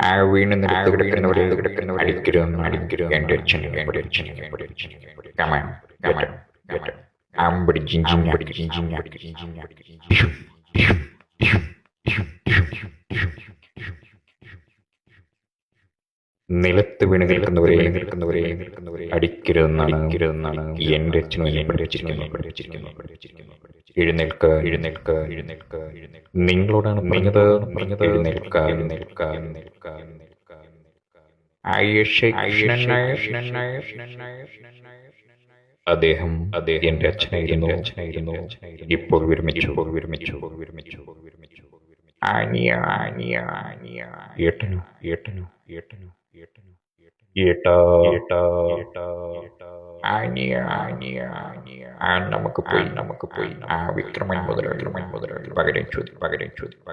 ആ വീണ് നിലത്ത് കിടക്കുന്നവരെ അടിക്കരുതെന്നാണ് എൻ്റെ അച്ഛനും കമാൻ അമ്പടി നിലത്ത് വീണ് നിൽക്കുന്നവരെ അടിക്കരുതെന്നാണ് എൻ്റെ അച്ഛനും എന്നെ പഠിപ്പിച്ചിരിക്കുന്നത്. എഴുന്നേൽക്ക. നിങ്ങളോടാണ് പറഞ്ഞത്. അദ്ദേഹം എൻ്റെ അച്ഛനായിരുന്നു. ഇപ്പോൾ വിരമിച്ചു. ഏട്ടനോ ഏട്ടാ നമുക്ക് പോയി ആ വിക്രമൻ മുതലാളി പകരം ചോദ്യം